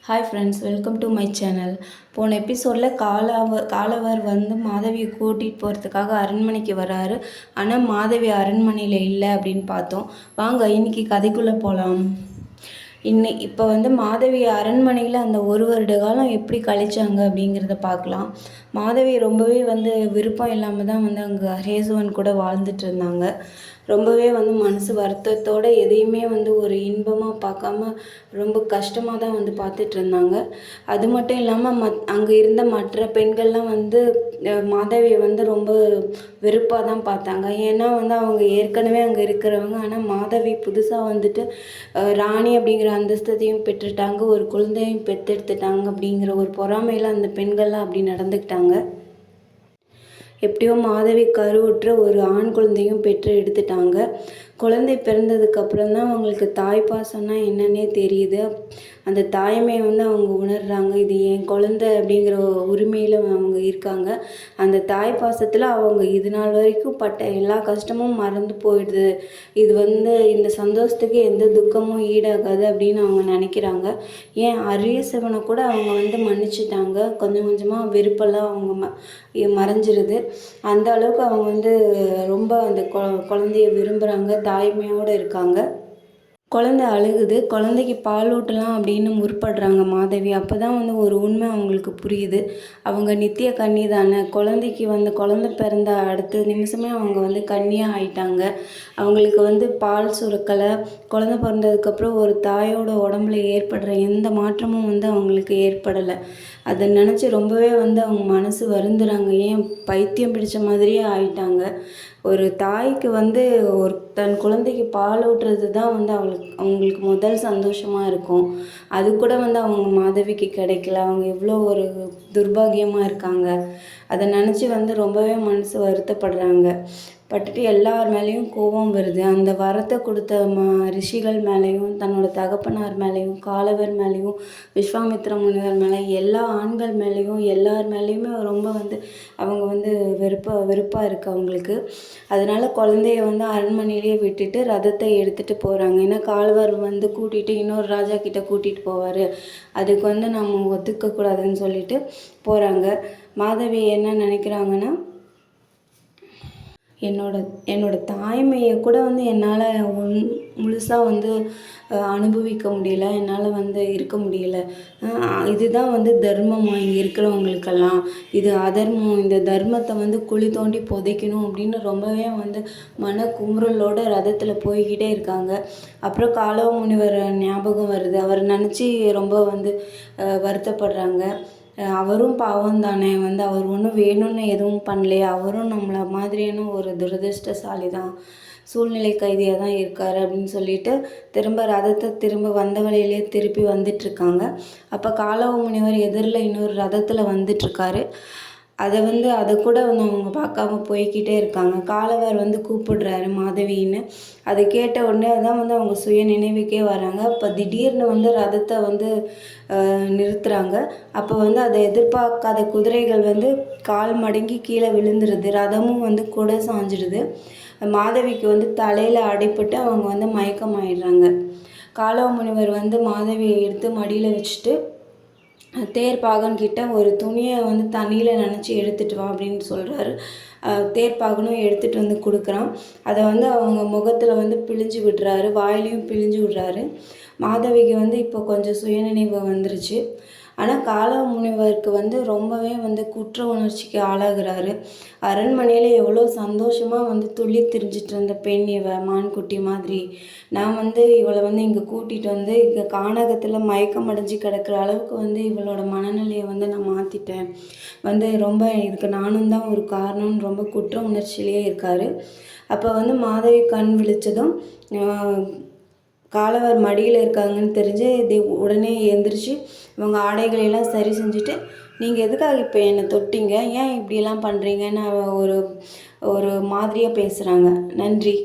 Hi friends, welcome to my channel. போன எபிசோடில் காலவர் வந்து மாதவியை கூட்டிகிட்டு போகிறதுக்காக அரண்மனைக்கு வராரு. ஆனால் மாதவி அரண்மனையில் இல்லை அப்படின்னு பார்த்தோம். வாங்க இன்னைக்கு கதைக்குள்ளே போகலாம். இப்போ வந்து மாதவி அரண்மனையில் அந்த ஒரு வருட காலம் எப்படி கழிச்சாங்க அப்படிங்கிறத பார்க்கலாம். மாதவி ரொம்பவே வந்து விருப்பம் இல்லாமல் தான் வந்து அங்கே ஹேசுவன் கூட வாழ்ந்துட்டு இருந்தாங்க. ரொம்பவே வந்து மனசு வருத்தத்தோடு எதையுமே வந்து ஒரு இன்பமாக பார்க்காம ரொம்ப கஷ்டமாக தான் வந்து பார்த்துட்டு இருந்தாங்க. அது மட்டும் இல்லாமல் அங்கே இருந்த மற்ற பெண்கள்லாம் வந்து மாதவியை வந்து ரொம்ப வெறுப்பாக தான் பார்த்தாங்க. ஏன்னா வந்து அவங்க ஏற்கனவே அங்கே இருக்கிறவங்க. ஆனால் மாதவி புதுசாக வந்துட்டு ராணி அப்படிங்கிற அந்தஸ்தையும் பெற்றுட்டாங்க, ஒரு குழந்தையும் பெற்றெடுத்துட்டாங்க அப்படிங்கிற ஒரு பொறாமையில் அந்த பெண்கள்லாம் அப்படி நடந்துக்கிட்டாங்க. எப்படியோ மாதவி கருவுற்ற ஒரு ஆண் குழந்தையும் பெற்று எடுத்துட்டாங்க. குழந்தை பிறந்ததுக்கப்புறம் தான் அவங்களுக்கு தாய்ப்பாசம்னா என்னன்னே தெரியுது. அந்த தாய்மையை வந்து அவங்க உணர்கிறாங்க. இது என் குழந்தை அப்படிங்கிற உரிமையில் அவங்க இருக்காங்க. அந்த தாய்ப்பாசத்தில் அவங்க இது நாள் வரைக்கும் பட்ட எல்லா கஷ்டமும் மறந்து போயிடுது. இது வந்து இந்த சந்தோஷத்துக்கு எந்த துக்கமும் ஈடாகாது அப்படின்னு அவங்க நினைக்கிறாங்க. ஏன் அரியசவனை கூட அவங்க வந்து மன்னிச்சிட்டாங்க. கொஞ்சம் கொஞ்சமாக வெறுப்பெல்லாம் அவங்க மறைஞ்சிருது. அந்த அளவுக்கு அவங்க வந்து ரொம்ப அந்த குழந்தைய விரும்புகிறாங்க, தாய்மையோடு இருக்காங்க. குழந்தை அழுகுது, குழந்தைக்கு பால் ஊட்டலாம் அப்படின்னு முற்படுறாங்க மாதவி. அப்போ தான் வந்து ஒரு உண்மை அவங்களுக்கு புரியுது. அவங்க நித்திய கன்னி தானே. குழந்தைக்கு வந்து குழந்தை பிறந்த அடுத்த நிமிஷமே அவங்க வந்து கன்னியாக ஆயிட்டாங்க. அவங்களுக்கு வந்து பால் சுரக்கலை. குழந்தை பிறந்ததுக்கப்புறம் ஒரு தாயோட உடம்புல ஏற்படுற எந்த மாற்றமும் வந்து அவங்களுக்கு ஏற்படலை. அதை நினச்சி ரொம்பவே வந்து அவங்க மனசு வருந்துறாங்க. ஏன் பைத்தியம் பிடிச்ச மாதிரியே ஆயிட்டாங்க. ஒரு தாய்க்கு வந்து தன் குழந்தைக்கு பால் ஊட்டுறது தான் வந்து அவங்களுக்கு முதல் சந்தோஷமாக இருக்கும். அது கூட வந்து அவங்க மாதவிக்கு கிடைக்கல. அவங்க எவ்வளோ ஒரு துர்பாகியமாக இருக்காங்க. அதை நினச்சி வந்து ரொம்பவே மனசு வருத்தப்படுறாங்க. பட்டுட்டு எல்லார் மேலேயும் கோபம் வருது. அந்த வரத்தை கொடுத்த ரிஷிகள் மேலேயும், தன்னோட தகப்பனார் மேலேயும், காலவர் மேலேயும், விஸ்வாமித்ர முனிவர் மேலே, எல்லா ஆண்கள் மேலேயும், எல்லார் மேலேயுமே ரொம்ப வந்து அவங்க வந்து வெறுப்பாக இருக்குது அவங்களுக்கு. அதனால் குழந்தைய வந்து அரண்மனையிலேயே விட்டுட்டு ரதத்தை எடுத்துகிட்டு போகிறாங்க. ஏன்னா காலவர் வந்து கூட்டிகிட்டு இன்னொரு ராஜா கிட்டே கூட்டிகிட்டு போவார். அதுக்கு வந்து நம்ம ஒத்துக்கக்கூடாதுன்னு சொல்லிட்டு போகிறாங்க. மாதவி என்ன நினைக்கிறாங்கன்னா, என்னோட தாய்மையை கூட வந்து என்னால் முழுசாக வந்து அனுபவிக்க முடியல, என்னால் வந்து இருக்க முடியல. இதுதான் வந்து தர்மம் இங்கே இருக்கிறவங்களுக்கெல்லாம். இது அதர்மம். இந்த தர்மத்தை வந்து குழி தோண்டி புதைக்கணும் அப்படின்னு ரொம்பவே வந்து மன குமுறலோட ரதத்தில் போய்கிட்டே இருக்காங்க. அப்புறம் காலவ முனிவர் ஞாபகம் வருது. அவர் நினச்சி ரொம்ப வந்து வருத்தப்படுறாங்க. அவரும் பாவம் தானே. வந்து அவர் ஒன்றும் வேணும்னு எதுவும் பண்ணலையே. அவரும் நம்மளை மாதிரியான ஒரு துரதிர்ஷ்டசாலி தான், சூழ்நிலை கைதியாக தான் இருக்கார் அப்படின்னு சொல்லிட்டு ரதத்தை திரும்ப வந்த வழியிலே திருப்பி வந்துட்டுருக்காங்க. அப்போ காலவ முனிவர் எதிரில் இன்னொரு ரதத்தில் வந்துட்டுருக்காரு. அதை கூட வந்து அவங்க பார்க்காம போய்கிட்டே இருக்காங்க. காலவர் வந்து கூப்பிடுறாரு மாதவின்னு. அதை கேட்ட உடனே தான் வந்து அவங்க சுய நினைவுக்கே வராங்க. அப்போ திடீர்னு வந்து ரதத்தை வந்து நிறுத்துகிறாங்க. அப்போ வந்து அதை எதிர்பார்க்காத குதிரைகள் வந்து கால் மடங்கி கீழே விழுந்துருது. ரதமும் வந்து கூட சாஞ்சிடுது. மாதவிக்கு வந்து தலையில் அடைப்பட்டு அவங்க வந்து மயக்கமாயிடுறாங்க. காலவ முனிவர் வந்து மாதவியை எடுத்து மடியில் வச்சுட்டு தேர்ப்பாகன்கிட்ட ஒரு துணியை வந்து தண்ணியில் நனைச்சி எடுத்துகிட்டு வா அப்படின்னு சொல்கிறாரு. தேர்ப்பாகனும் எடுத்துகிட்டு வந்து கொடுக்குறான். அதை வந்து அவங்க முகத்தில் வந்து பிழிஞ்சு விடுறாரு, வாயிலையும் பிழிஞ்சு விடுறாரு. மாதவிக்கு வந்து இப்போ கொஞ்சம் சுயநினைவு வந்துருச்சு. ஆனால் காலவ முனிவருக்கு வந்து ரொம்பவே வந்து குற்ற உணர்ச்சிக்கு ஆளாகிறாரு. அரண்மனையில் எவ்வளோ சந்தோஷமாக வந்து துள்ளி திரிஞ்சிட்டு இருந்த பெண் இவ, மான்குட்டி மாதிரி. நான் வந்து இவளை வந்து இங்கே கூட்டிகிட்டு வந்து இங்கே கானகத்தில் மயக்கம் அடைஞ்சு கிடக்கிற அளவுக்கு வந்து இவளோட மனநிலையை வந்து நான் மாற்றிட்டேன். வந்து ரொம்ப இதுக்கு நானும் தான் ஒரு காரணம்னு ரொம்ப குற்ற உணர்ச்சியிலே இருக்கார். அப்போ வந்து மாதவி கண் விழித்ததும் காலவர் மடியில் இருக்காங்கன்னு தெரிஞ்சு உடனே எழுந்திரிச்சு இவங்க ஆடைகளையெல்லாம் சரி செஞ்சுட்டு, நீங்கள் எதுக்காக இப்போ என்னை தொட்டிங்க, ஏன் இப்படியெல்லாம் பண்ணுறீங்கன்னு ஒரு மாதிரியாக பேசுகிறாங்க. நன்றி.